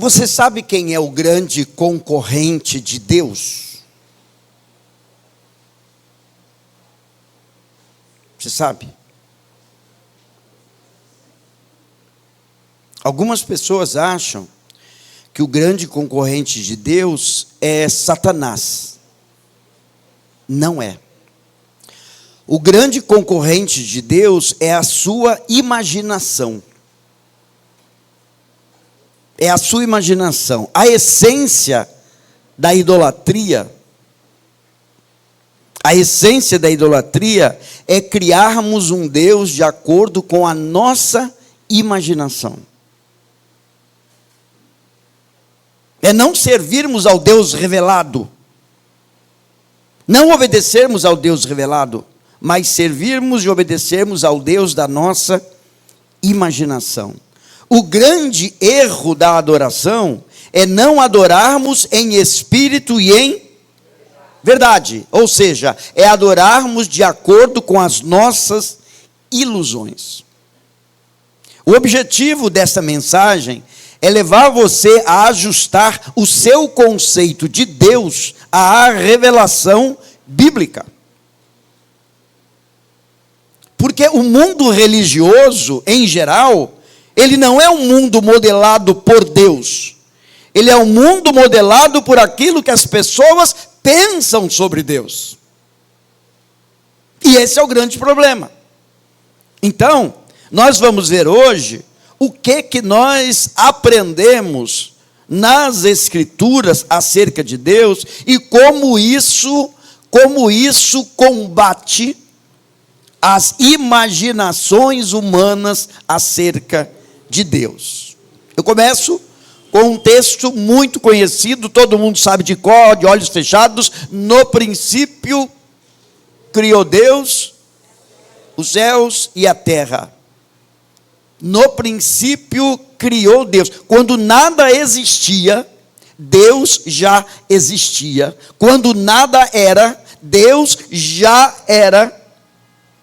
Você sabe quem é o grande concorrente de Deus? Você sabe? Algumas pessoas acham que o grande concorrente de Deus é Satanás. Não é. O grande concorrente de Deus é a sua imaginação. É a sua imaginação. A essência da idolatria, é criarmos um Deus de acordo com a nossa imaginação. É não servirmos ao Deus revelado, não obedecermos ao Deus revelado, mas servirmos e obedecermos ao Deus da nossa imaginação. O grande erro da adoração é não adorarmos em espírito e em verdade. Ou seja, é adorarmos de acordo com as nossas ilusões. O objetivo dessa mensagem é levar você a ajustar o seu conceito de Deus à revelação bíblica. Porque o mundo religioso, em geral, ele não é um mundo modelado por Deus. Ele é um mundo modelado por aquilo que as pessoas pensam sobre Deus. E esse é o grande problema. Então, nós vamos ver hoje o que nós aprendemos nas Escrituras acerca de Deus e como isso combate as imaginações humanas acerca de Deus. Eu começo com um texto muito conhecido, todo mundo sabe de cor, de olhos fechados. No princípio criou Deus os céus e a terra. No princípio criou Deus. Quando nada existia, Deus já existia. Quando nada era, Deus já era.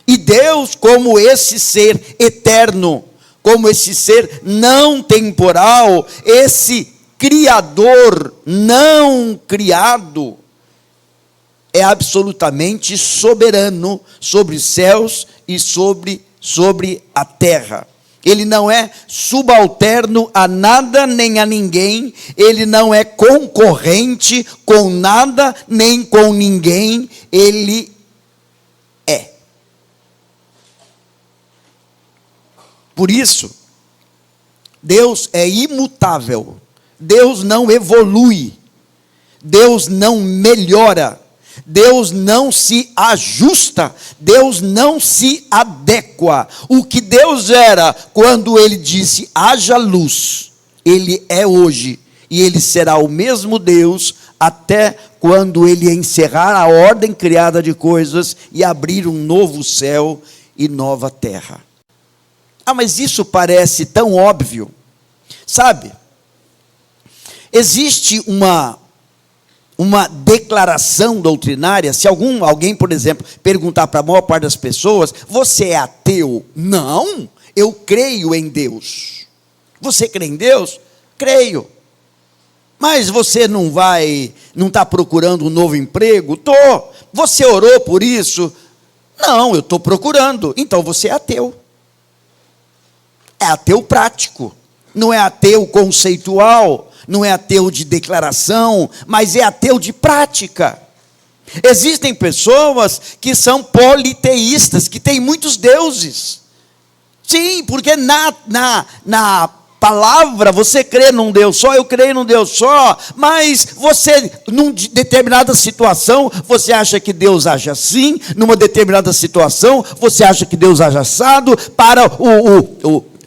E Deus, como esse ser eterno, como esse ser não temporal, esse Criador não criado, é absolutamente soberano sobre os céus e sobre a terra. Ele não é subalterno a nada nem a ninguém, ele não é concorrente com nada nem com ninguém, ele é. Por isso, Deus é imutável, Deus não evolui, Deus não melhora, Deus não se ajusta, Deus não se adequa. O que Deus era quando Ele disse, haja luz, Ele é hoje, e Ele será o mesmo Deus até quando Ele encerrar a ordem criada de coisas e abrir um novo céu e nova terra. Ah, mas isso parece tão óbvio. Sabe, existe uma declaração doutrinária. Se alguém, por exemplo, perguntar para a maior parte das pessoas, você é ateu? Não, eu creio em Deus. Você crê em Deus? Creio. Mas você não está procurando um novo emprego? Estou. Você orou por isso? Não, eu estou procurando. Então você é ateu. É ateu prático, não é ateu conceitual, não é ateu de declaração, mas é ateu de prática. Existem pessoas que são politeístas, que têm muitos deuses. Sim, porque na palavra você crê num Deus só, eu creio num Deus só, mas você, numa determinada situação, você acha que Deus age assim, numa determinada situação, você acha que Deus age assado. Para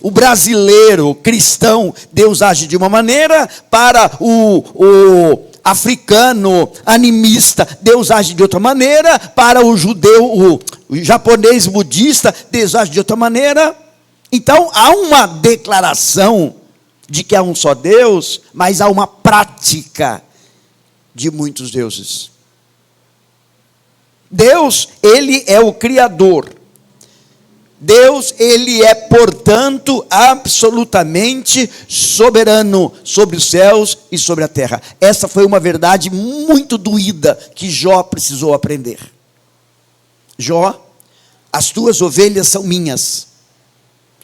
o brasileiro cristão, Deus age de uma maneira. Para o africano animista, Deus age de outra maneira. Para o judeu, o japonês budista, Deus age de outra maneira. Então, há uma declaração de que há um só Deus, mas há uma prática de muitos deuses. Deus, Ele é o Criador. Deus, ele é, portanto, absolutamente soberano sobre os céus e sobre a terra. Essa foi uma verdade muito doída que Jó precisou aprender. Jó, as tuas ovelhas são minhas,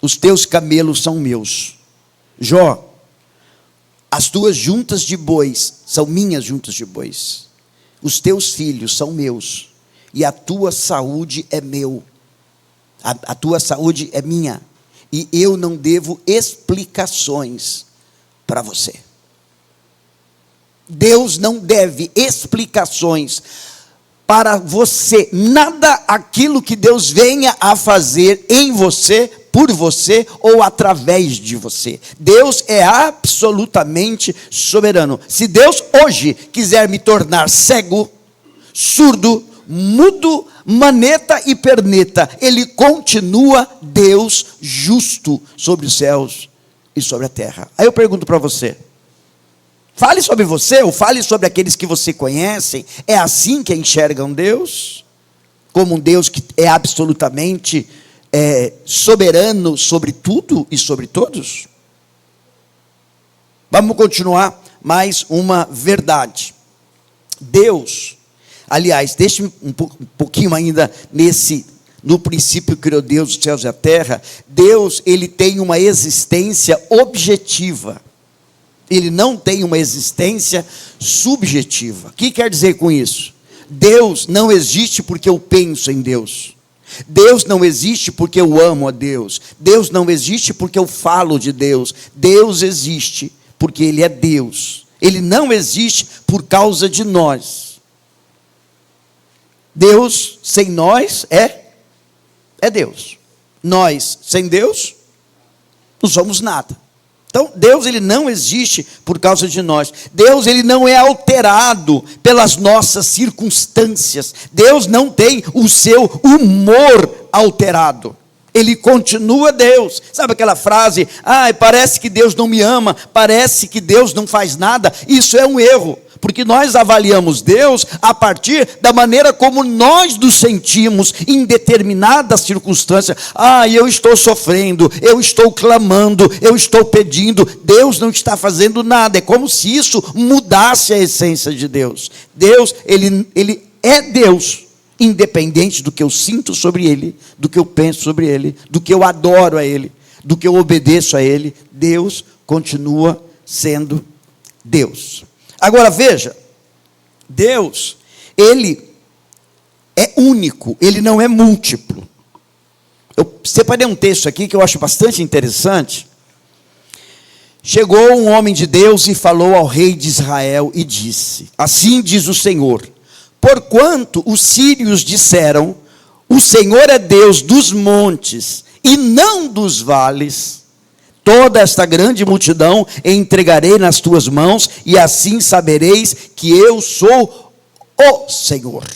os teus camelos são meus. Jó, as tuas juntas de bois são minhas juntas de bois, os teus filhos são meus, e a tua saúde é meu. A tua saúde é minha, e eu não devo explicações para você. Deus não deve explicações para você, nada aquilo que Deus venha a fazer em você, por você ou através de você. Deus é absolutamente soberano. Se Deus hoje quiser me tornar cego, surdo, mudo, maneta e perneta, ele continua Deus justo sobre os céus e sobre a terra. Aí eu pergunto para você, fale sobre você ou fale sobre aqueles que você conhece, é assim que enxergam Deus? Como um Deus que é absolutamente soberano sobre tudo e sobre todos? Vamos continuar mais uma verdade. Deus, aliás, deixe-me um pouquinho ainda no princípio criou Deus os céus e a terra. Deus, ele tem uma existência objetiva. Ele não tem uma existência subjetiva. O que quer dizer com isso? Deus não existe porque eu penso em Deus. Deus não existe porque eu amo a Deus. Deus não existe porque eu falo de Deus. Deus existe porque ele é Deus. Ele não existe por causa de nós. Deus sem nós é Deus. Nós sem Deus não somos nada. Então, Deus, ele não existe por causa de nós. Deus, ele não é alterado pelas nossas circunstâncias. Deus não tem o seu humor alterado. Ele continua Deus. Sabe aquela frase, parece que Deus não me ama, parece que Deus não faz nada? Isso é um erro. Porque nós avaliamos Deus a partir da maneira como nós nos sentimos em determinada circunstância. Eu estou sofrendo, eu estou clamando, eu estou pedindo. Deus não está fazendo nada. É como se isso mudasse a essência de Deus. Deus, ele é Deus, independente do que eu sinto sobre Ele, do que eu penso sobre Ele, do que eu adoro a Ele, do que eu obedeço a Ele. Deus continua sendo Deus. Agora veja, Deus, ele é único, ele não é múltiplo. Eu separei um texto aqui que eu acho bastante interessante. Chegou um homem de Deus e falou ao rei de Israel e disse: assim diz o Senhor, porquanto os sírios disseram, o Senhor é Deus dos montes e não dos vales, toda esta grande multidão entregarei nas tuas mãos, e assim sabereis que eu sou o Senhor.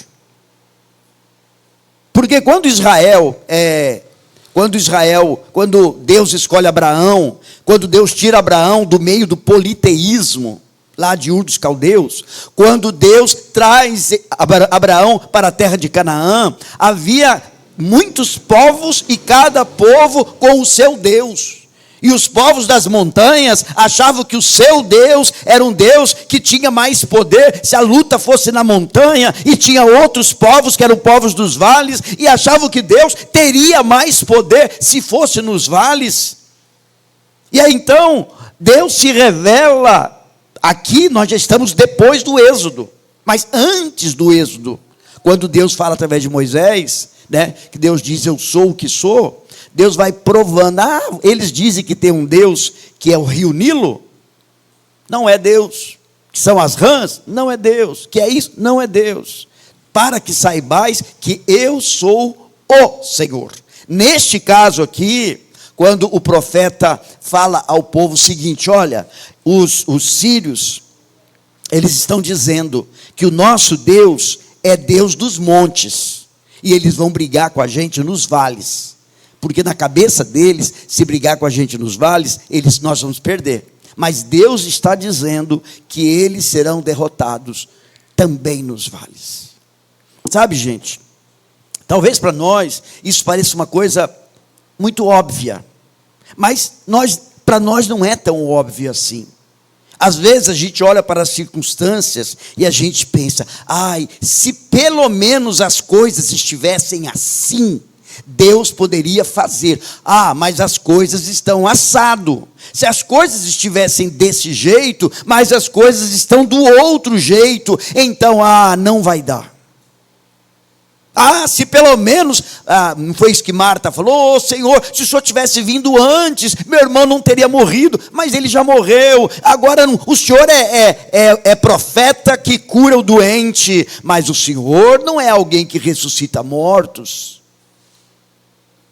Porque quando Deus escolhe Abraão, quando Deus tira Abraão do meio do politeísmo, lá de Ur dos Caldeus, quando Deus traz Abraão para a terra de Canaã, havia muitos povos e cada povo com o seu Deus. E os povos das montanhas achavam que o seu Deus era um Deus que tinha mais poder se a luta fosse na montanha, e tinha outros povos que eram povos dos vales, e achavam que Deus teria mais poder se fosse nos vales. E aí então, Deus se revela, aqui nós já estamos depois do Êxodo, mas antes do Êxodo, quando Deus fala através de Moisés, que Deus diz, eu sou o que sou. Deus vai provando, eles dizem que tem um Deus que é o rio Nilo, não é Deus. Que são as rãs, não é Deus. Que é isso, não é Deus. Para que saibais que eu sou o Senhor. Neste caso aqui, quando o profeta fala ao povo o seguinte, olha, os sírios, eles estão dizendo que o nosso Deus é Deus dos montes, e eles vão brigar com a gente nos vales. Porque na cabeça deles, se brigar com a gente nos vales, nós vamos perder. Mas Deus está dizendo que eles serão derrotados também nos vales. Sabe, gente, talvez para nós isso pareça uma coisa muito óbvia. Mas para nós não é tão óbvio assim. Às vezes a gente olha para as circunstâncias e a gente pensa, se pelo menos as coisas estivessem assim, Deus poderia fazer. Mas as coisas estão assado. Se as coisas estivessem desse jeito, mas as coisas estão do outro jeito, então, não vai dar. Se pelo menos, não foi isso que Marta falou, Senhor, se o Senhor tivesse vindo antes, meu irmão não teria morrido, mas ele já morreu, agora o Senhor é profeta que cura o doente, mas o Senhor não é alguém que ressuscita mortos.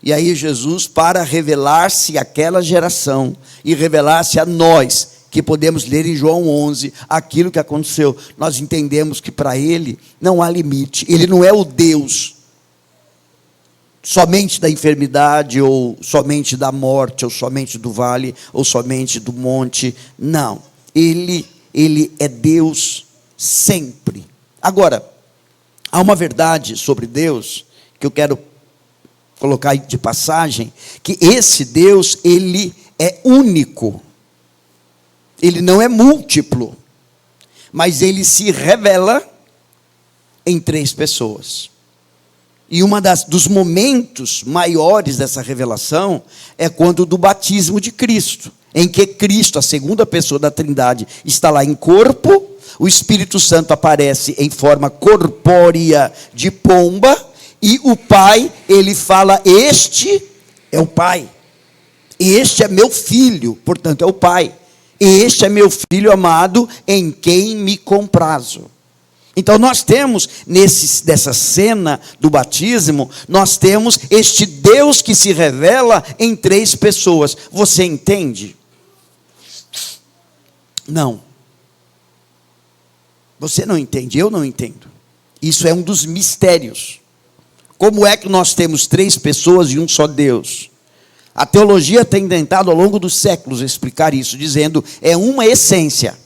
E aí Jesus, para revelar-se àquela geração, e revelar-se a nós, que podemos ler em João 11, aquilo que aconteceu, nós entendemos que para Ele não há limite. Ele não é o Deus somente da enfermidade, ou somente da morte, ou somente do vale, ou somente do monte. Não, Ele é Deus sempre. Agora, há uma verdade sobre Deus, que eu quero colocar de passagem, que esse Deus, Ele é único. Ele não é múltiplo, mas ele se revela em 3 pessoas. E dos momentos maiores dessa revelação é quando do batismo de Cristo, em que Cristo, a segunda pessoa da Trindade, está lá em corpo, o Espírito Santo aparece em forma corpórea de pomba, e o Pai, ele fala, este é o Pai, este é meu filho, portanto é o Pai. Este é meu filho amado, em quem me comprazo. Então nós temos, dessa cena do batismo, nós temos este Deus que se revela em 3 pessoas. Você entende? Não. Você não entende, eu não entendo. Isso é um dos mistérios. Como é que nós temos 3 pessoas e um só Deus? A teologia tem tentado ao longo dos séculos explicar isso, dizendo, é uma essência.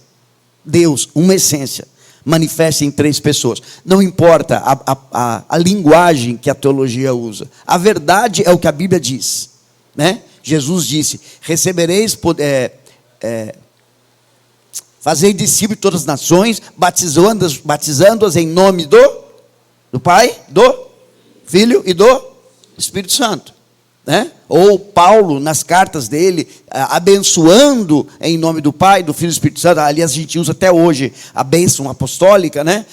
Deus, uma essência, manifesta em 3 pessoas. Não importa a linguagem que a teologia usa. A verdade é o que a Bíblia diz. Né? Jesus disse, recebereis fazei discípulos de todas as nações, batizando-as em nome do Pai, do Filho e do Espírito Santo. Né? Ou Paulo, nas cartas dele, abençoando em nome do Pai, do Filho e do Espírito Santo. Aliás, a gente usa até hoje a bênção apostólica, né?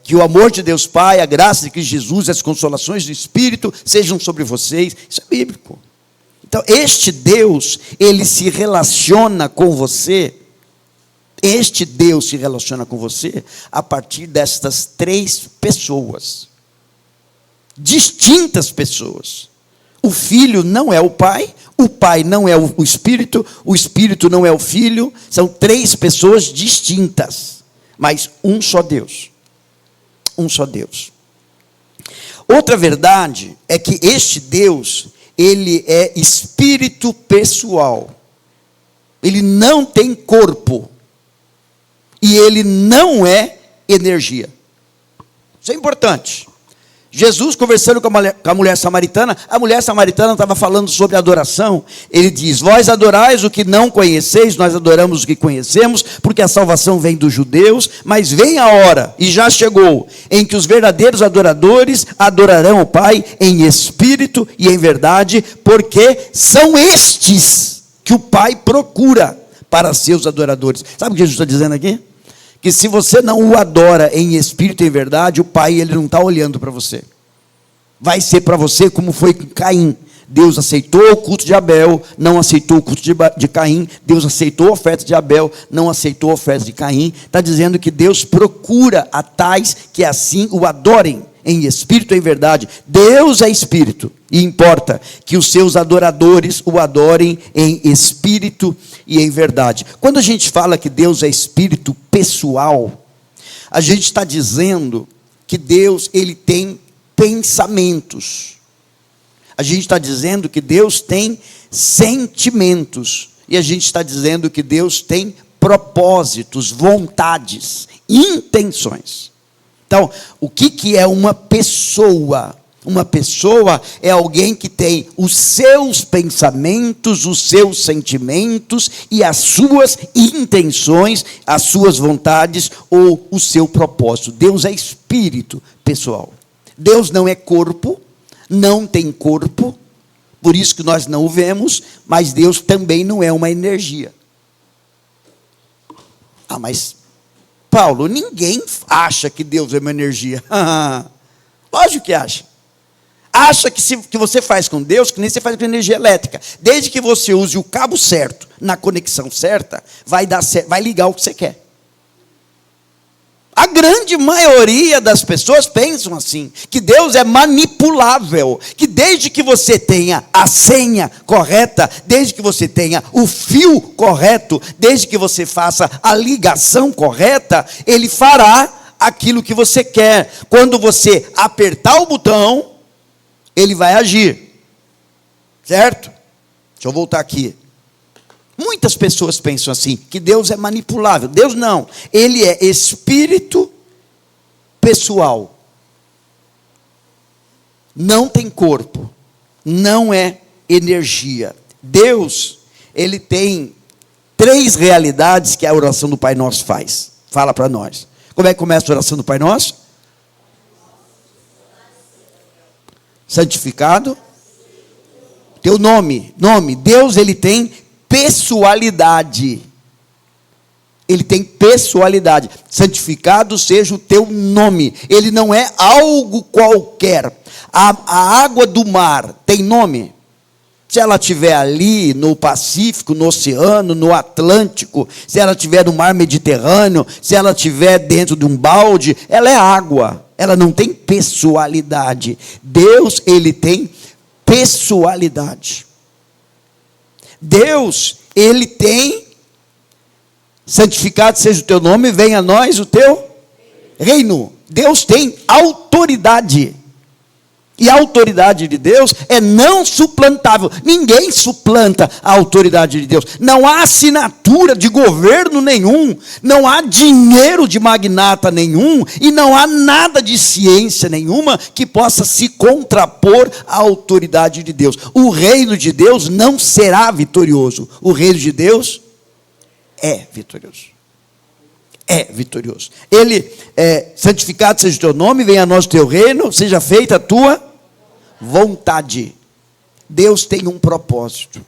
Que o amor de Deus Pai, a graça de Cristo Jesus, as consolações do Espírito sejam sobre vocês. Isso é bíblico. Então, este Deus, ele se relaciona com você. Este Deus se relaciona com você a partir destas 3 pessoas, distintas pessoas. O Filho não é o Pai não é o Espírito não é o Filho, são 3 pessoas distintas, mas um só Deus. Um só Deus. Outra verdade é que este Deus, ele é espírito pessoal. Ele não tem corpo. E ele não é energia. Isso é importante. Jesus conversando com a mulher samaritana, a mulher samaritana estava falando sobre adoração. Ele diz, vós adorais o que não conheceis, nós adoramos o que conhecemos, porque a salvação vem dos judeus, mas vem a hora, e já chegou, em que os verdadeiros adoradores adorarão o Pai em espírito e em verdade, porque são estes que o Pai procura para seus adoradores. Sabe o que Jesus está dizendo aqui? Que se você não o adora em espírito e em verdade, o Pai, ele não está olhando para você. Vai ser para você como foi com Caim. Deus aceitou o culto de Abel, não aceitou o culto de Caim. Deus aceitou a oferta de Abel, não aceitou a oferta de Caim. Está dizendo que Deus procura a tais que assim o adorem em espírito e em verdade. Deus é espírito, e importa que os seus adoradores o adorem em espírito e em verdade. Quando a gente fala que Deus é espírito pessoal, a gente está dizendo que Deus, ele tem pensamentos. A gente está dizendo que Deus tem sentimentos. E a gente está dizendo que Deus tem propósitos, vontades, intenções. Então, o que é uma pessoa? Uma pessoa é alguém que tem os seus pensamentos, os seus sentimentos e as suas intenções, as suas vontades ou o seu propósito. Deus é espírito, pessoal. Deus não é corpo, não tem corpo, por isso que nós não o vemos, mas Deus também não é uma energia. Ah, mas, Paulo, ninguém acha que Deus é uma energia. Lógico que acha. Acha que você faz com Deus, que nem você faz com energia elétrica. Desde que você use o cabo certo, na conexão certa, vai ligar o que você quer. A grande maioria das pessoas pensam assim, que Deus é manipulável, que desde que você tenha a senha correta, desde que você tenha o fio correto, desde que você faça a ligação correta, Ele fará aquilo que você quer. Quando você apertar o botão, Ele vai agir. Certo? Deixa eu voltar aqui. Muitas pessoas pensam assim, que Deus é manipulável. Deus não. Ele é espírito pessoal. Não tem corpo. Não é energia. Deus, Ele tem 3 realidades que a oração do Pai Nosso faz. Fala para nós. Como é que começa a oração do Pai Nosso? Santificado. Teu nome. Deus, Ele tem pessoalidade. Ele tem pessoalidade. Santificado seja o teu nome. Ele não é algo qualquer. A água do mar tem nome? Se ela estiver ali no Pacífico, no Oceano, no Atlântico, se ela estiver no mar Mediterrâneo, se ela estiver dentro de um balde, ela é água. Ela não tem pessoalidade. Deus, Ele tem pessoalidade. Deus, Ele tem, santificado seja o teu nome, venha a nós o teu reino. Deus tem autoridade. E a autoridade de Deus é não suplantável. Ninguém suplanta a autoridade de Deus. Não há assinatura de governo nenhum. Não há dinheiro de magnata nenhum. E não há nada de ciência nenhuma que possa se contrapor à autoridade de Deus. O reino de Deus não será vitorioso. O reino de Deus é vitorioso. É vitorioso. Ele, santificado seja o teu nome, venha a nós o teu reino, seja feita a tua vontade. Deus tem um propósito.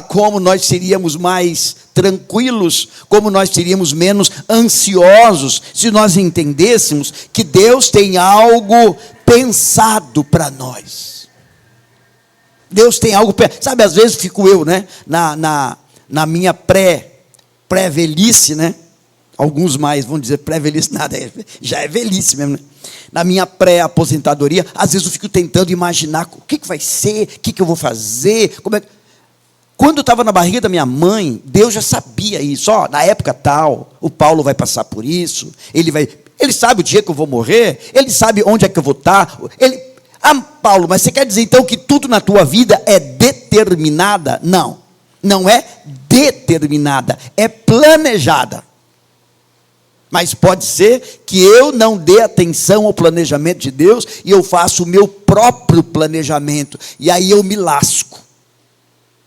Como nós seríamos mais tranquilos, como nós seríamos menos ansiosos, se nós entendêssemos que Deus tem algo pensado para nós. Deus tem algo, sabe, às vezes fico eu, né, na minha pré-velhice, né, alguns mais vão dizer pré-velhice, nada, já é velhice mesmo, né? Na minha pré-aposentadoria, às vezes eu fico tentando imaginar o que vai ser, o que eu vou fazer, como é. Quando eu estava na barriga da minha mãe, Deus já sabia isso. Na época tal, o Paulo vai passar por isso, ele sabe o dia que eu vou morrer, ele sabe onde é que eu vou estar. Paulo, mas você quer dizer então que tudo na tua vida é determinada? Não, não é determinada, é planejada. Mas pode ser que eu não dê atenção ao planejamento de Deus e eu faço o meu próprio planejamento. E aí eu me lasco.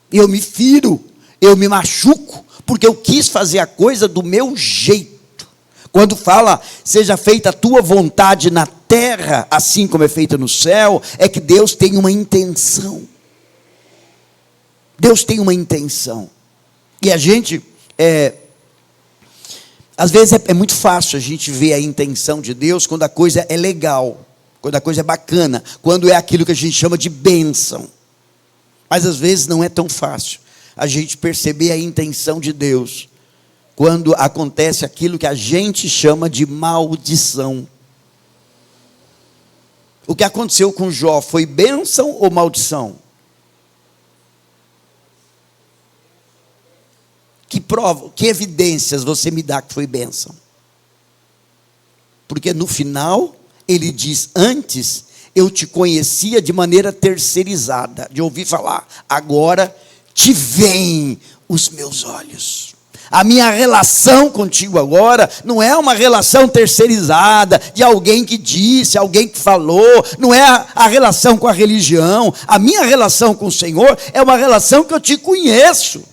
Eu me firo. Eu me machuco. Porque eu quis fazer a coisa do meu jeito. Quando fala, seja feita a tua vontade na terra, assim como é feita no céu, é que Deus tem uma intenção. Deus tem uma intenção. E a gente... Às vezes é muito fácil a gente ver a intenção de Deus quando a coisa é legal, quando a coisa é bacana, quando é aquilo que a gente chama de bênção. Mas às vezes não é tão fácil a gente perceber a intenção de Deus quando acontece aquilo que a gente chama de maldição. O que aconteceu com Jó foi bênção ou maldição? Que prova, que evidências você me dá que foi bênção? Porque no final, ele diz, antes eu te conhecia de maneira terceirizada, de ouvir falar, agora te veem os meus olhos. A minha relação contigo agora não é uma relação terceirizada, de alguém que disse, alguém que falou, não é a relação com a religião. A minha relação com o Senhor é uma relação que eu te conheço,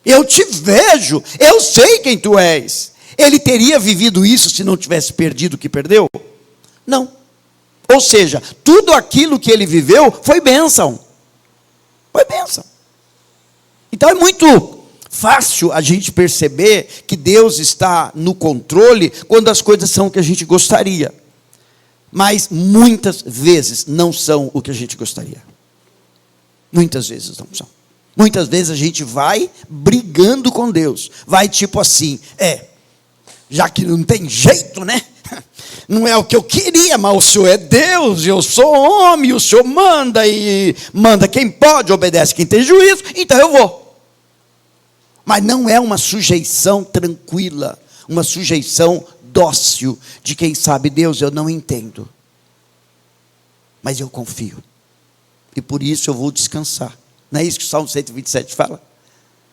eu te vejo, eu sei quem tu és. Ele teria vivido isso se não tivesse perdido o que perdeu? Não. Ou seja, tudo aquilo que ele viveu foi bênção. Foi bênção. Então é muito fácil a gente perceber que Deus está no controle quando as coisas são o que a gente gostaria. Mas muitas vezes não são o que a gente gostaria. Muitas vezes não são. Muitas vezes a gente vai brigando com Deus. Vai tipo assim, já que não tem jeito, né? Não é o que eu queria, mas o Senhor é Deus, eu sou homem, o Senhor manda, e manda quem pode, obedece quem tem juízo, então eu vou. Mas não é uma sujeição tranquila, uma sujeição dócil, de quem sabe, Deus, eu não entendo, mas eu confio, e por isso eu vou descansar. Não é isso que o Salmo 127 fala?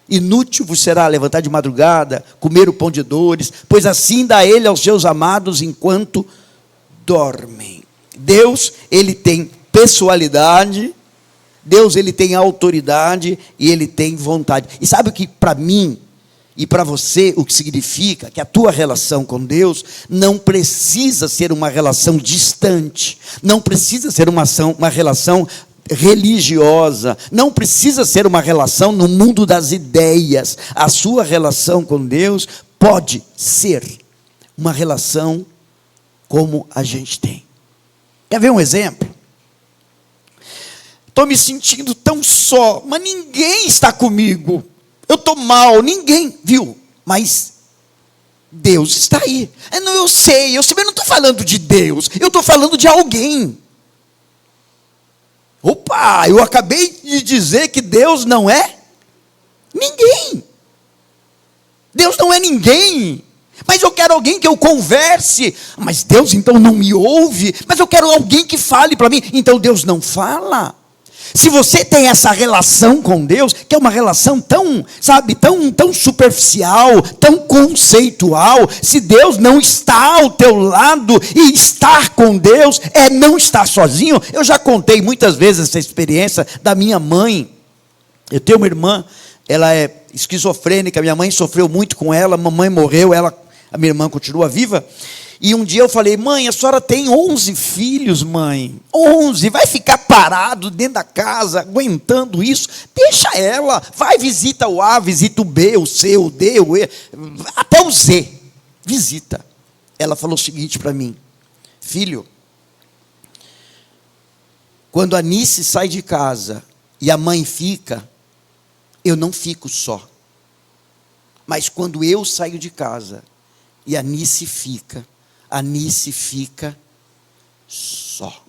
Inútil vos será levantar de madrugada, comer o pão de dores, pois assim dá ele aos seus amados enquanto dormem. Deus, ele tem pessoalidade, Deus, ele tem autoridade e ele tem vontade. E sabe o que para mim e para você, o que significa? Que a tua relação com Deus não precisa ser uma relação distante, não precisa ser uma relação religiosa, não precisa ser uma relação no mundo das ideias. A sua relação com Deus pode ser uma relação como a gente tem. Quer ver um exemplo? Estou me sentindo tão só, mas ninguém está comigo. Eu estou mal, ninguém viu, mas Deus está aí. Eu sei, mas não estou falando de Deus, eu estou falando de alguém. Opa, eu acabei de dizer que Deus não é ninguém. Deus não é ninguém. Mas eu quero alguém que eu converse. Mas Deus então não me ouve. Mas eu quero alguém que fale para mim. Então Deus não fala. Se você tem essa relação com Deus, que é uma relação tão, tão superficial, tão conceitual, se Deus não está ao teu lado, e estar com Deus é não estar sozinho. Eu já contei muitas vezes essa experiência da minha mãe. Eu tenho uma irmã, ela é esquizofrênica, minha mãe sofreu muito com ela, a mamãe morreu, a minha irmã continua viva. E um dia eu falei, mãe, a senhora tem 11 filhos, mãe, 11, vai ficar parado dentro da casa, aguentando isso? Deixa ela, vai, visita o A, visita o B, o C, o D, o E, até o Z, visita. Ela falou o seguinte para mim, filho, quando a Nice sai de casa e a mãe fica, eu não fico só. Mas quando eu saio de casa e a Nice fica só.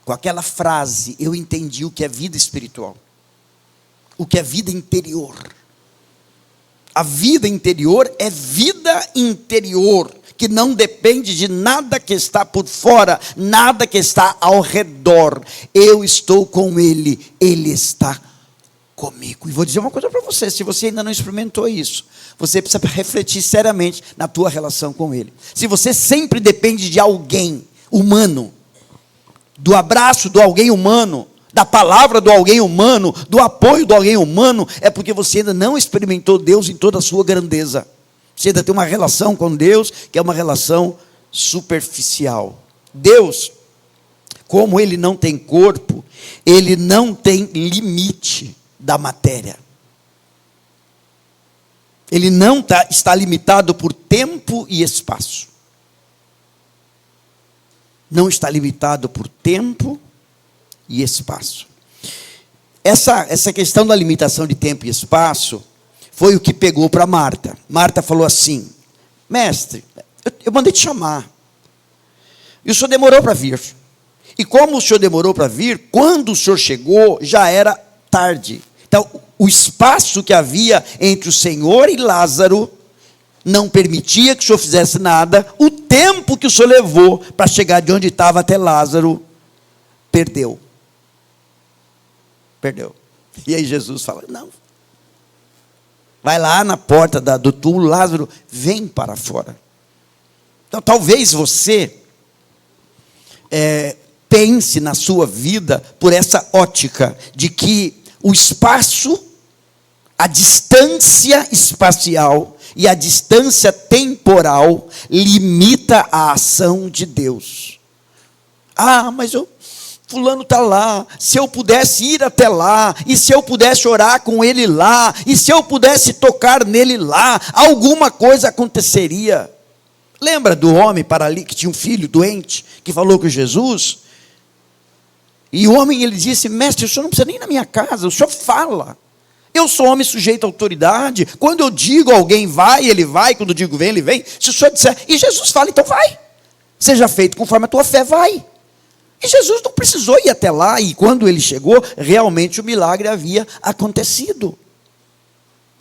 Com aquela frase, eu entendi o que é vida espiritual, o que é vida interior. A vida interior é vida interior, que não depende de nada que está por fora, nada que está ao redor. Eu estou com Ele, Ele está comigo. E vou dizer uma coisa para você, se você ainda não experimentou isso, você precisa refletir seriamente na tua relação com Ele. Se você sempre depende de alguém humano, do abraço do alguém humano, da palavra do alguém humano, do apoio do alguém humano, é porque você ainda não experimentou Deus em toda a sua grandeza. Você ainda tem uma relação com Deus que é uma relação superficial. Deus, como Ele não tem corpo, Ele não tem limite da matéria. Ele não está limitado por tempo e espaço. Não está limitado por tempo e espaço. Essa questão da limitação de tempo e espaço foi o que pegou para Marta. Marta falou assim, mestre, eu mandei te chamar, e o senhor demorou para vir. E como o senhor demorou para vir, quando o senhor chegou, já era tarde. Então, o espaço que havia entre o Senhor e Lázaro não permitia que o Senhor fizesse nada. O tempo que o Senhor levou para chegar de onde estava até Lázaro, perdeu. E aí Jesus fala, não, Vai lá na porta do túmulo, Lázaro, vem para fora. Então, talvez você pense na sua vida por essa ótica de que o espaço, a distância espacial e a distância temporal limita a ação de Deus. Ah, mas fulano está lá, se eu pudesse ir até lá, e se eu pudesse orar com ele lá, e se eu pudesse tocar nele lá, alguma coisa aconteceria. Lembra do homem paralítico que tinha um filho doente, que falou com Jesus? E o homem, ele disse, mestre, o senhor não precisa nem ir na minha casa, o senhor fala. Eu sou homem sujeito à autoridade, quando eu digo alguém vai, ele vai, quando eu digo vem, ele vem. Se o senhor disser, e Jesus fala, então vai. Seja feito conforme a tua fé, vai. E Jesus não precisou ir até lá, e quando ele chegou, realmente o milagre havia acontecido.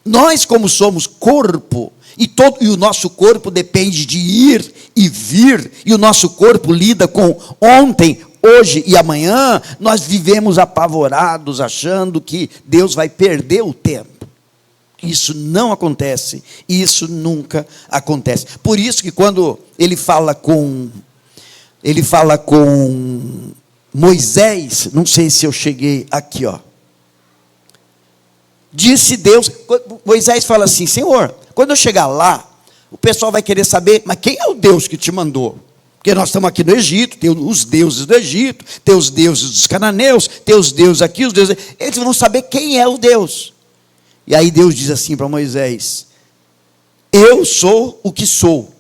Nós, como somos corpo, e o nosso corpo depende de ir e vir, e o nosso corpo lida com ontem, hoje e amanhã, nós vivemos apavorados, achando que Deus vai perder o tempo. Isso não acontece, isso nunca acontece. Por isso que quando ele fala com Moisés, não sei se eu cheguei aqui, disse Deus, Moisés fala assim, Senhor, quando eu chegar lá, o pessoal vai querer saber, mas quem é o Deus que te mandou? Porque nós estamos aqui no Egito, tem os deuses do Egito, tem os deuses dos cananeus, tem os deuses aqui, os deuses... Eles vão saber quem é o Deus. E aí Deus diz assim para Moisés, eu sou o que sou,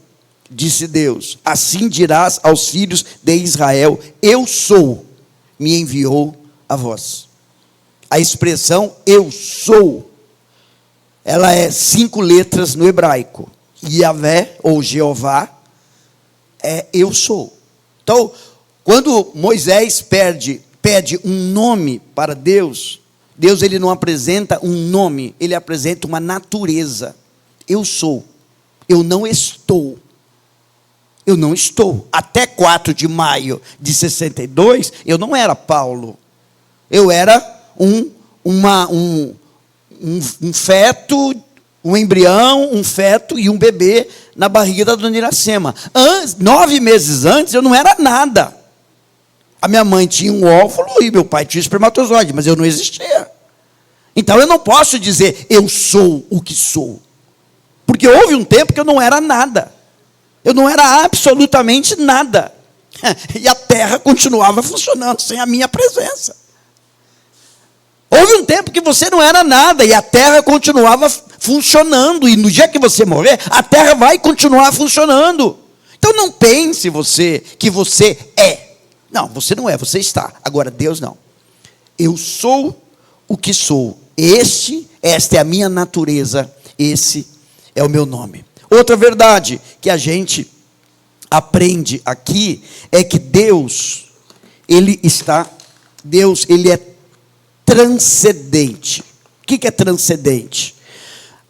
disse Deus, assim dirás aos filhos de Israel, eu sou, me enviou a vós. A expressão eu sou, ela é 5 letras no hebraico. Yahvé, ou Jeová, é eu sou. Então, quando Moisés pede um nome para Deus, Deus ele não apresenta um nome, ele apresenta uma natureza. Eu sou, eu não estou. Eu não estou. Até 4 de maio de 62, eu não era Paulo. Eu era um feto, um embrião, um feto e um bebê na barriga da dona Iracema. 9 meses antes, eu não era nada. A minha mãe tinha um óvulo e meu pai tinha espermatozoide, mas eu não existia. Então eu não posso dizer, eu sou o que sou. Porque houve um tempo que eu não era nada. Eu não era absolutamente nada. E a terra continuava funcionando sem a minha presença. Houve um tempo que você não era nada e a terra continuava funcionando. E no dia que você morrer, a terra vai continuar funcionando. Então não pense você que você é. Não, você não é, você está. Agora Deus não. Eu sou o que sou. Esta é a minha natureza. Esse é o meu nome. Outra verdade que a gente aprende aqui é que Deus, ele é transcendente. O que é transcendente?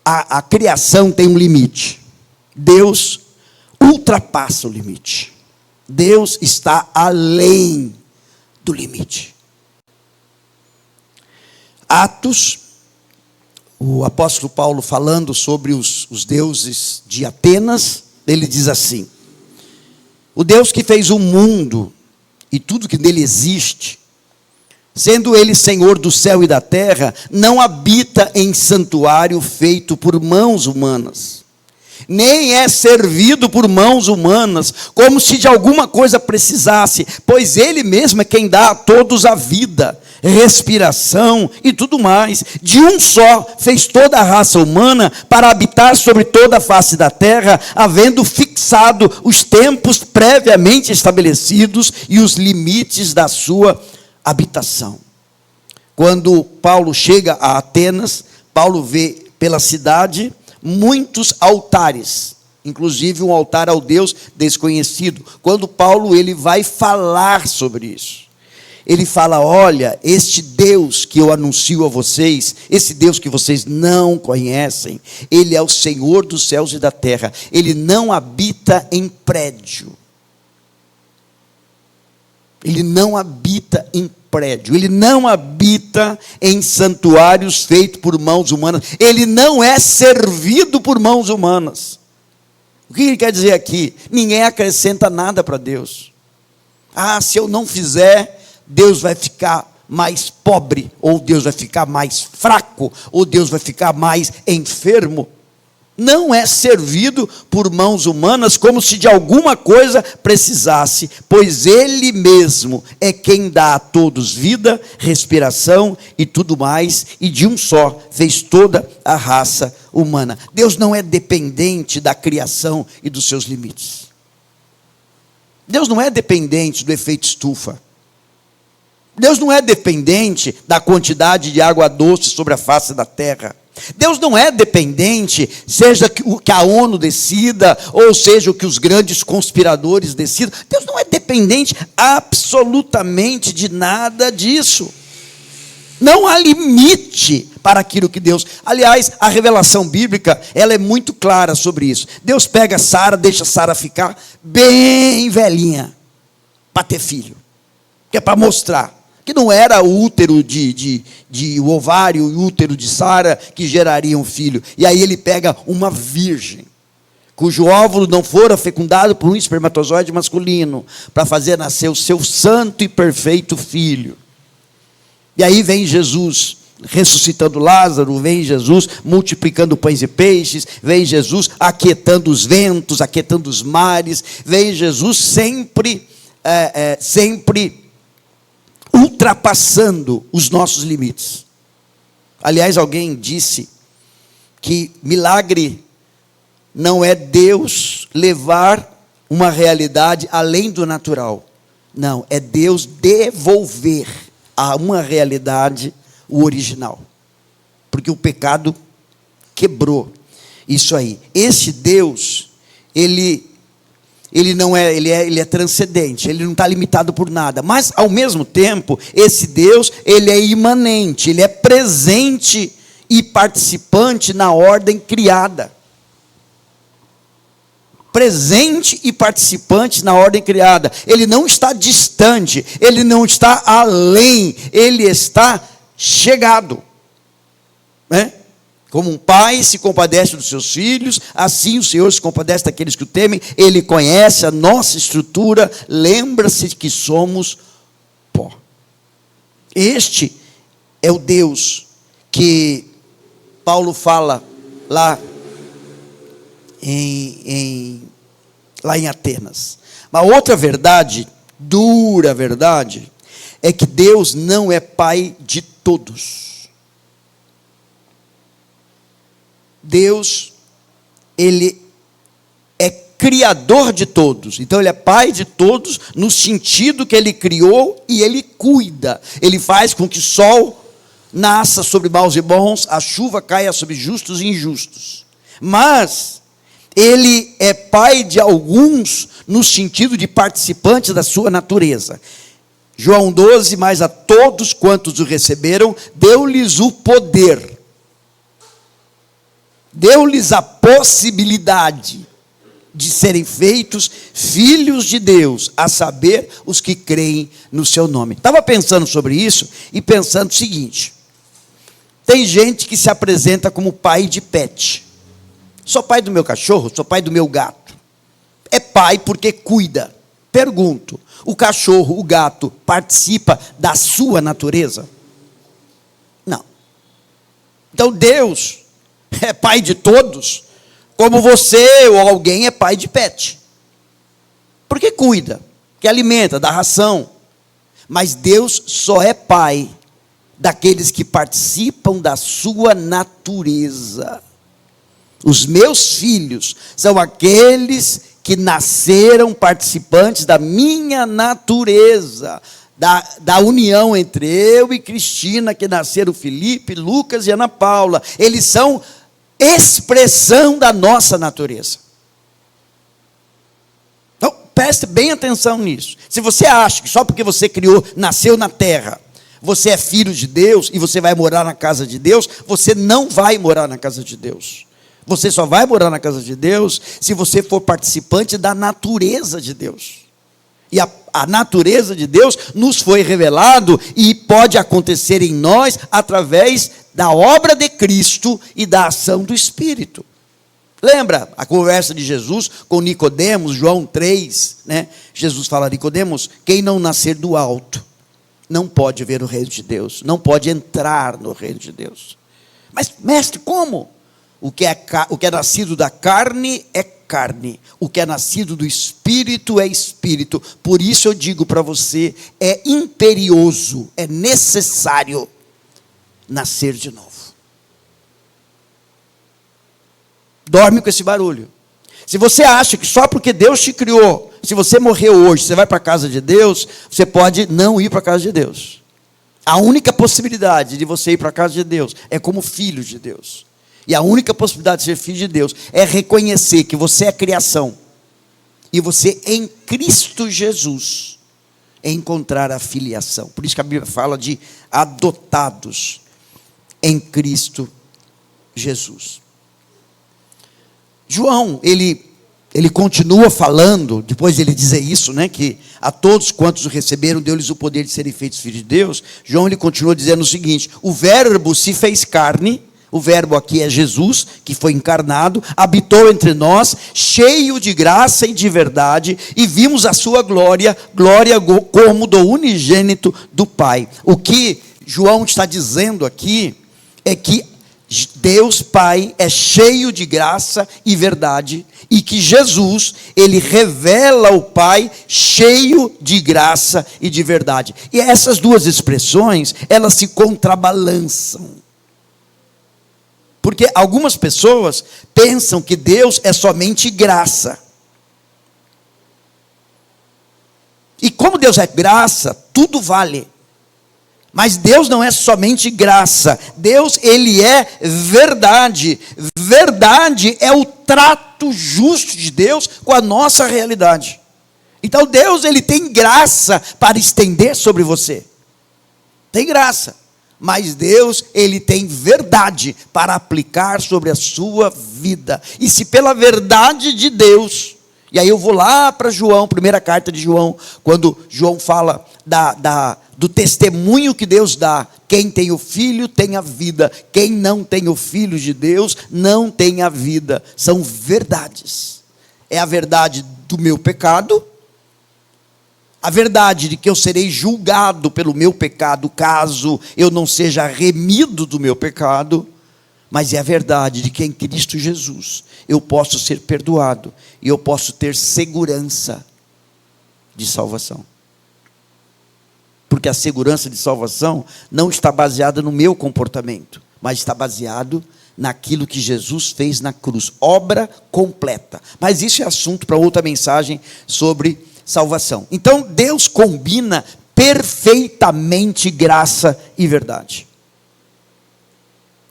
A criação tem um limite. Deus ultrapassa o limite. Deus está além do limite. Atos, o apóstolo Paulo falando sobre os deuses de Atenas, ele diz assim, o Deus que fez o mundo e tudo que nele existe, sendo ele Senhor do céu e da terra, não habita em santuário feito por mãos humanas, nem é servido por mãos humanas, como se de alguma coisa precisasse, pois ele mesmo é quem dá a todos a vida, respiração e tudo mais. De um só fez toda a raça humana para habitar sobre toda a face da terra, havendo fixado os tempos previamente estabelecidos e os limites da sua habitação. Quando Paulo chega a Atenas, Paulo vê pela cidade muitos altares, inclusive um altar ao Deus desconhecido. Quando Paulo ele vai falar sobre isso, ele fala, olha, este Deus que eu anuncio a vocês, esse Deus que vocês não conhecem, ele é o Senhor dos céus e da terra, ele não habita em prédio, ele não habita em prédio, ele não habita em santuários feitos por mãos humanas, ele não é servido por mãos humanas. O que ele quer dizer aqui? Ninguém acrescenta nada para Deus. Se eu não fizer, Deus vai ficar mais pobre, ou Deus vai ficar mais fraco, ou Deus vai ficar mais enfermo. Não é servido por mãos humanas como se de alguma coisa precisasse, pois Ele mesmo é quem dá a todos vida, respiração e tudo mais, e de um só fez toda a raça humana. Deus não é dependente da criação e dos seus limites. Deus não é dependente do efeito estufa. Deus não é dependente da quantidade de água doce sobre a face da terra. Deus não é dependente, seja o que a ONU decida, ou seja o que os grandes conspiradores decidam. Deus não é dependente absolutamente de nada disso. Não há limite para aquilo que Deus... Aliás, a revelação bíblica, ela é muito clara sobre isso. Deus pega Sara, deixa Sara ficar bem velhinha, para ter filho. Que é para mostrar que não era o útero o ovário e o útero de Sara que geraria um filho. E aí ele pega uma virgem, cujo óvulo não fora fecundado por um espermatozoide masculino, para fazer nascer o seu santo e perfeito filho. E aí vem Jesus ressuscitando Lázaro, vem Jesus multiplicando pães e peixes, vem Jesus aquietando os ventos, aquietando os mares, vem Jesus sempre ultrapassando os nossos limites. Aliás, alguém disse que milagre não é Deus levar uma realidade além do natural. Não, é Deus devolver a uma realidade o original. Porque o pecado quebrou isso aí. Esse Deus, ele é transcendente, ele não está limitado por nada, mas ao mesmo tempo, esse Deus, ele é imanente, ele é presente e participante na ordem criada. Presente e participante na ordem criada. Ele não está distante, ele não está além, ele está chegado, né? Como um pai se compadece dos seus filhos, assim o Senhor se compadece daqueles que o temem. Ele conhece a nossa estrutura, lembra-se que somos pó. Este é o Deus que Paulo fala lá em Atenas. Uma outra verdade, dura verdade, é que Deus não é pai de todos. Deus, ele é criador de todos. Então ele é pai de todos no sentido que ele criou e ele cuida. Ele faz com que o sol nasça sobre maus e bons, a chuva caia sobre justos e injustos. Mas ele é pai de alguns no sentido de participantes da sua natureza. João 12, mas a todos quantos o receberam, deu-lhes o poder. Deu-lhes a possibilidade de serem feitos filhos de Deus, a saber, os que creem no seu nome. Estava pensando sobre isso e pensando o seguinte: tem gente que se apresenta como pai de pet. Sou pai do meu cachorro, sou pai do meu gato. É pai porque cuida. Pergunto, o cachorro, o gato, participa da sua natureza? Não. Então Deus é pai de todos, como você ou alguém é pai de pet. Porque cuida, que alimenta, dá ração. Mas Deus só é pai daqueles que participam da sua natureza. Os meus filhos são aqueles que nasceram participantes da minha natureza, da união entre eu e Cristina, que nasceram Felipe, Lucas e Ana Paula. Eles são expressão da nossa natureza. Então, preste bem atenção nisso. Se você acha que só porque você nasceu na terra, você é filho de Deus e você vai morar na casa de Deus, você não vai morar na casa de Deus. Você só vai morar na casa de Deus se você for participante da natureza de Deus. E A natureza de Deus nos foi revelado e pode acontecer em nós através da obra de Cristo e da ação do Espírito. Lembra a conversa de Jesus com Nicodemos, João 3, né? Jesus fala a Nicodemos: quem não nascer do alto não pode ver o reino de Deus, não pode entrar no reino de Deus. Mas, mestre, como? O que é nascido da carne é carne, o que é nascido do Espírito é Espírito. Por isso eu digo para você, é imperioso, é necessário nascer de novo. Dorme com esse barulho. Se você acha que só porque Deus te criou, se você morreu hoje, você vai para a casa de Deus, você pode não ir para a casa de Deus. A única possibilidade de você ir para a casa de Deus é como filho de Deus. E a única possibilidade de ser filho de Deus é reconhecer que você é criação. E você, em Cristo Jesus, encontrar a filiação. Por isso que a Bíblia fala de adotados em Cristo Jesus. João, ele continua falando, depois de ele dizer isso, né, que a todos quantos o receberam, deu-lhes o poder de serem feitos filhos de Deus. João, ele continua dizendo o seguinte: o verbo se fez carne, o verbo aqui é Jesus, que foi encarnado, habitou entre nós, cheio de graça e de verdade, e vimos a sua glória, glória como do unigênito do Pai. O que João está dizendo aqui é que Deus Pai é cheio de graça e verdade, e que Jesus, ele revela o Pai cheio de graça e de verdade. E essas duas expressões, elas se contrabalançam. Porque algumas pessoas pensam que Deus é somente graça. E como Deus é graça, tudo vale. Mas Deus não é somente graça. Deus, ele é verdade. Verdade é o trato justo de Deus com a nossa realidade. Então Deus, ele tem graça para estender sobre você. Tem graça. Mas Deus, ele tem verdade para aplicar sobre a sua vida. E se pela verdade de Deus, e aí eu vou lá para João, primeira carta de João, quando João fala do testemunho que Deus dá: quem tem o Filho tem a vida, quem não tem o Filho de Deus não tem a vida. São verdades. É a verdade do meu pecado, a verdade de que eu serei julgado pelo meu pecado, caso eu não seja remido do meu pecado, mas é a verdade de que em Cristo Jesus eu posso ser perdoado, e eu posso ter segurança de salvação. Porque a segurança de salvação não está baseada no meu comportamento, mas está baseado naquilo que Jesus fez na cruz, obra completa. Mas isso é assunto para outra mensagem sobre salvação. Então Deus combina perfeitamente graça e verdade.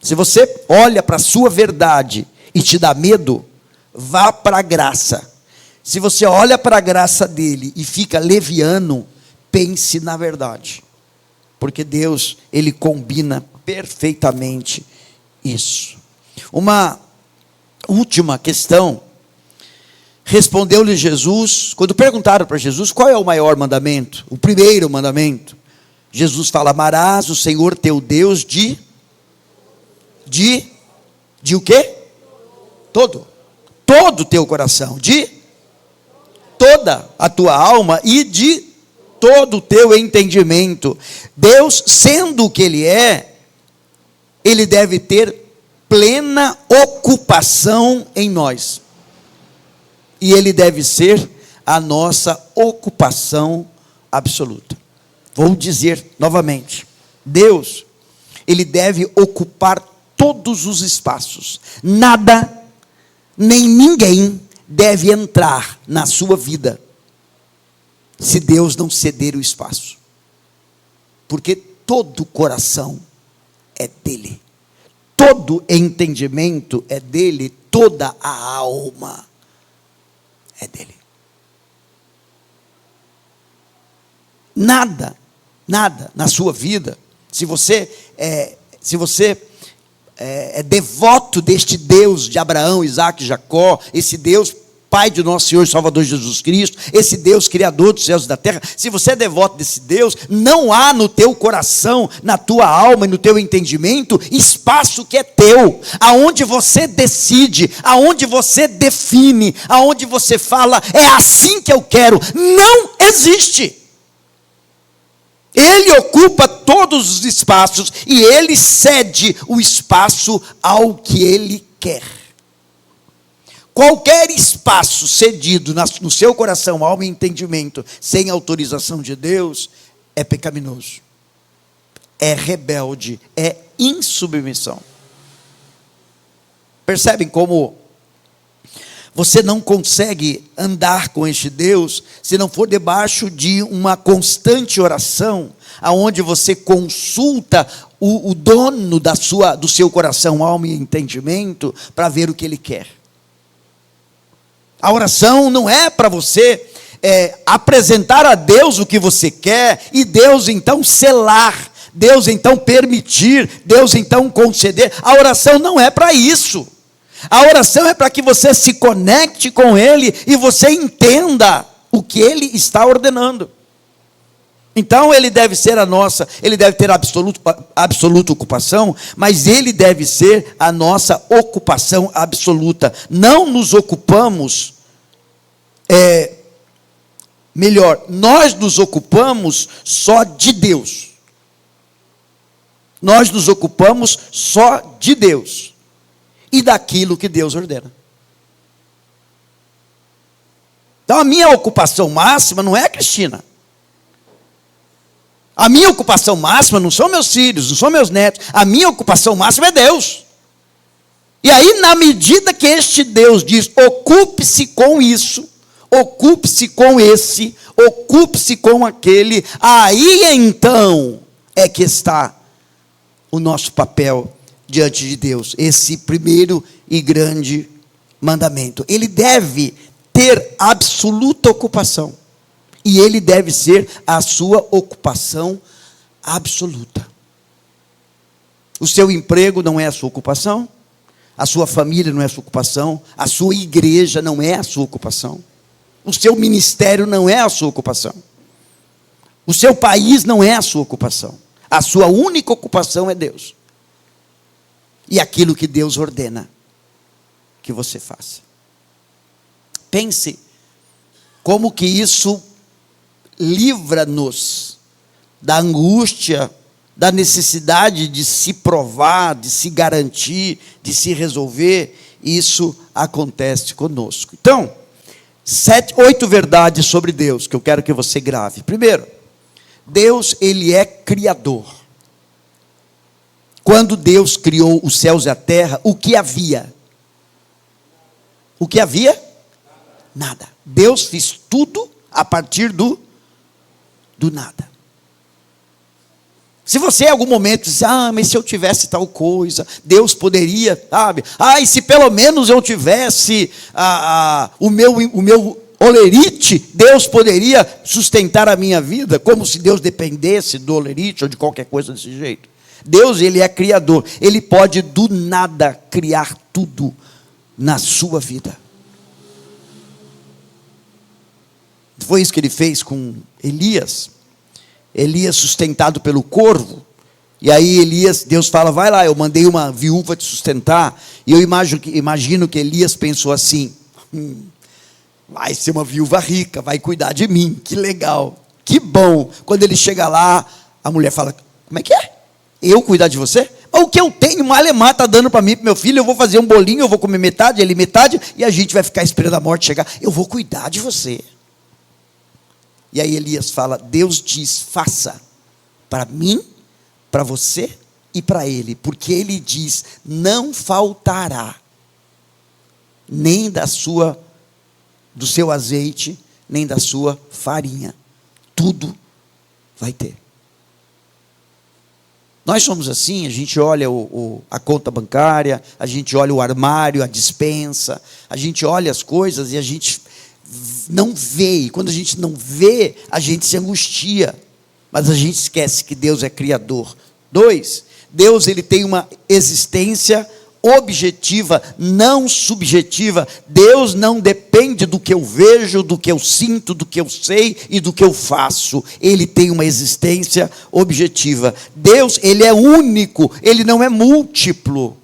Se você olha para a sua verdade e te dá medo, vá para a graça. Se você olha para a graça dele e fica leviano, pense na verdade. Porque Deus, ele combina perfeitamente isso. Uma última questão. Respondeu-lhe Jesus, quando perguntaram para Jesus qual é o maior mandamento, o primeiro mandamento, Jesus fala: amarás o Senhor teu Deus de o quê? Todo o teu coração, de toda a tua alma e de todo o teu entendimento. Deus, sendo o que ele é, ele deve ter plena ocupação em nós. E ele deve ser a nossa ocupação absoluta. Vou dizer novamente: Deus, ele deve ocupar todos os espaços. Nada, nem ninguém deve entrar na sua vida se Deus não ceder o espaço. Porque todo coração é dele. Todo entendimento é dele. Toda a alma é dele. Nada na sua vida, se você é devoto deste Deus de Abraão, Isaac e Jacó, esse Deus Pai de nosso Senhor e Salvador Jesus Cristo, esse Deus criador dos céus e da terra, se você é devoto desse Deus, não há no teu coração, na tua alma e no teu entendimento, espaço que é teu, aonde você decide, aonde você define, aonde você fala, é assim que eu quero. Não existe. Ele ocupa todos os espaços e ele cede o espaço ao que ele quer. Qualquer espaço cedido no seu coração, alma e entendimento, sem autorização de Deus, é pecaminoso, é rebelde, é insubmissão. Percebem como você não consegue andar com este Deus se não for debaixo de uma constante oração, aonde você consulta o dono do seu coração, alma e entendimento, para ver o que ele quer. A oração não é para você apresentar a Deus o que você quer, e Deus então selar, Deus então permitir, Deus então conceder. A oração não é para isso. A oração é para que você se conecte com Ele e você entenda o que Ele está ordenando. Então Ele deve ser Ele deve ter absoluta ocupação, mas Ele deve ser a nossa ocupação absoluta. Não nos ocupamos, nós nos ocupamos só de Deus. Nós nos ocupamos só de Deus e daquilo que Deus ordena. Então a minha ocupação máxima não é a Cristina. A minha ocupação máxima não são meus filhos, não são meus netos. A minha ocupação máxima é Deus. E aí, na medida que este Deus diz, ocupe-se com isso, ocupe-se com esse, ocupe-se com aquele, aí então é que está o nosso papel diante de Deus. Esse primeiro e grande mandamento. Ele deve ter absoluta ocupação. E ele deve ser a sua ocupação absoluta. O seu emprego não é a sua ocupação, a sua família não é a sua ocupação, a sua igreja não é a sua ocupação, o seu ministério não é a sua ocupação, o seu país não é a sua ocupação. A sua única ocupação é Deus. E aquilo que Deus ordena que você faça. Pense como que isso livra-nos da angústia, da necessidade de se provar, de se garantir, de se resolver. Isso acontece conosco. Então, 8 verdades sobre Deus que eu quero que você grave. Primeiro, Deus, Ele é criador. Quando Deus criou os céus e a terra, o que havia? O que havia? Nada. Deus fez tudo a partir do nada. Se você em algum momento diz, mas se eu tivesse tal coisa, Deus poderia, sabe? E se pelo menos eu tivesse o meu olerite, Deus poderia sustentar a minha vida, como se Deus dependesse do olerite ou de qualquer coisa desse jeito. Deus, Ele é criador, Ele pode do nada criar tudo na sua vida. Foi isso que Ele fez com Elias. Elias sustentado pelo corvo, e aí Deus fala, vai lá, eu mandei uma viúva te sustentar, e eu imagino que Elias pensou assim, vai ser uma viúva rica, vai cuidar de mim, que legal, que bom. Quando ele chega lá, a mulher fala, como é que é? Eu cuidar de você? O que eu tenho, Malemar está dando para mim, para meu filho, eu vou fazer um bolinho, eu vou comer metade, ele metade, e a gente vai ficar esperando a morte chegar, eu vou cuidar de você. E aí Elias fala, Deus diz, faça para mim, para você e para ele, porque ele diz, não faltará nem do seu azeite, nem da sua farinha, tudo vai ter. Nós somos assim, a gente olha a conta bancária, a gente olha o armário, a despensa, a gente olha as coisas e a gente não vê, e quando a gente não vê, a gente se angustia, mas a gente esquece que Deus é criador. 2, Deus, Ele tem uma existência objetiva, não subjetiva. Deus não depende do que eu vejo, do que eu sinto, do que eu sei e do que eu faço. Ele tem uma existência objetiva. Deus, ele é único, ele não é múltiplo.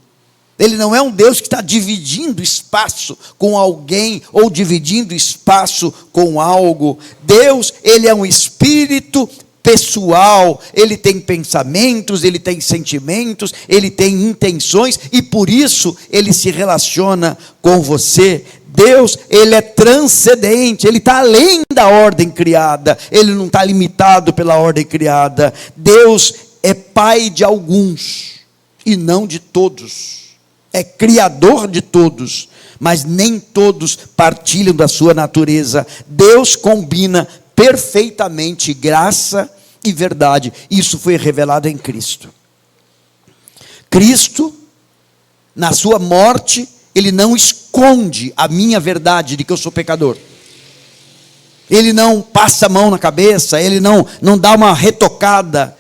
Ele não é um Deus que está dividindo espaço com alguém ou dividindo espaço com algo. Deus, ele é um espírito pessoal, ele tem pensamentos, ele tem sentimentos, ele tem intenções e por isso ele se relaciona com você. Deus, ele é transcendente, ele está além da ordem criada, ele não está limitado pela ordem criada. Deus é pai de alguns e não de todos. É criador de todos, mas nem todos partilham da sua natureza. Deus combina perfeitamente graça e verdade. Isso foi revelado em Cristo. Cristo, na sua morte, ele não esconde a minha verdade de que eu sou pecador. Ele não passa a mão na cabeça, ele não dá uma retocada.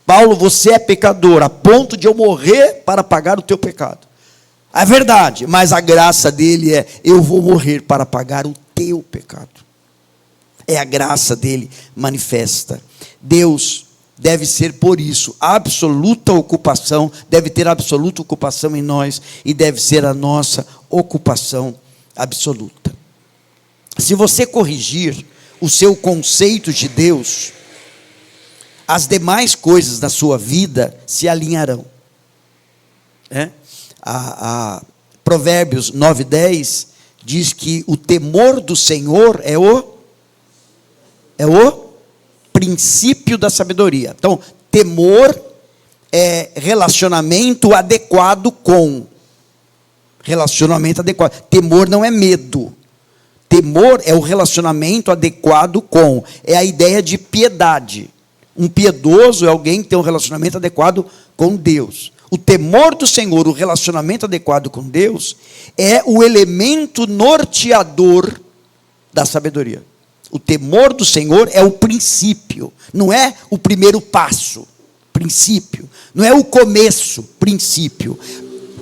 Paulo, você é pecador, a ponto de eu morrer para pagar o teu pecado. É verdade, mas a graça dele é: eu vou morrer para pagar o teu pecado. É a graça dele manifesta. Deus deve ser, por isso, absoluta ocupação, deve ter absoluta ocupação em nós, e deve ser a nossa ocupação absoluta. Se você corrigir o seu conceito de Deus, as demais coisas da sua vida se alinharão. Provérbios 9:10 diz que o temor do Senhor é o princípio da sabedoria. Então, temor é relacionamento adequado com. Relacionamento adequado. Temor não é medo. Temor é o relacionamento adequado com. É a ideia de piedade. Um piedoso é alguém que tem um relacionamento adequado com Deus. O temor do Senhor, o relacionamento adequado com Deus, é o elemento norteador da sabedoria. O temor do Senhor é o princípio, não é o primeiro passo, princípio. Não é o começo, princípio.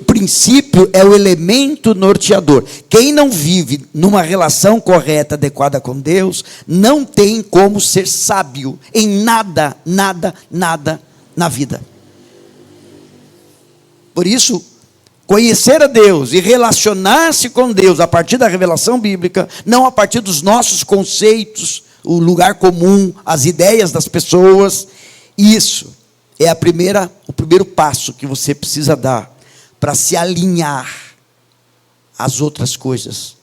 O princípio é o elemento norteador. Quem não vive numa relação correta, adequada com Deus, não tem como ser sábio em nada na vida. Por isso, conhecer a Deus e relacionar-se com Deus a partir da revelação bíblica, não a partir dos nossos conceitos, o lugar comum, as ideias das pessoas, isso é o primeiro passo que você precisa dar para se alinhar às outras coisas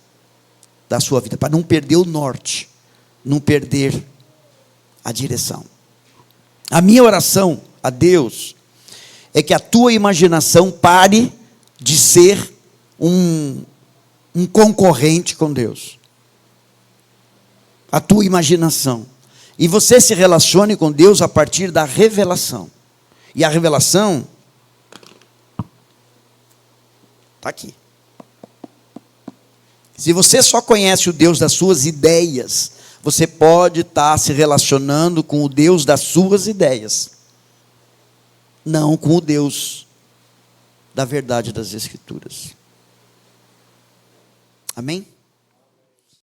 da sua vida, para não perder o norte, não perder a direção. A minha oração a Deus é que a tua imaginação pare de ser um concorrente com Deus. A tua imaginação. E você se relacione com Deus a partir da revelação. E a revelação está aqui. Se você só conhece o Deus das suas ideias, você pode estar se relacionando com o Deus das suas ideias, não com o Deus da verdade das Escrituras. Amém?